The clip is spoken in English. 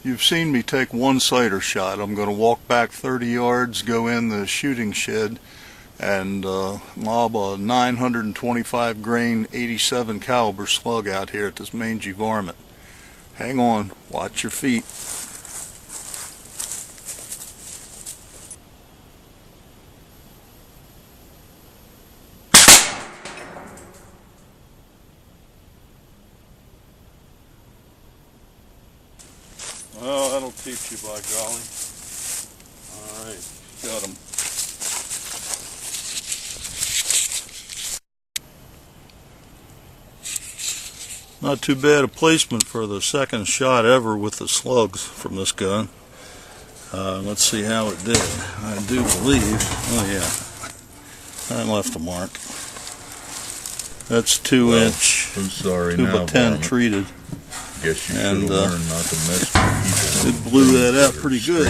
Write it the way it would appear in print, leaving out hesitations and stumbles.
You've seen me take one sighter shot. I'm going to walk back 30 yards, go in the shooting shed, and lob a 925 grain 87 caliber slug out here at this mangy varmint. Hang on, watch your feet. Well, that'll teach you, by golly. Alright, got him. Not too bad a placement for the second shot ever with the slugs from this gun. Let's see how it did. I do believe, oh yeah, I left a mark. That's 2-inch, who's sorry 2x10 now, treated. Guess you should have learned not to mess with people. It blew that out pretty good.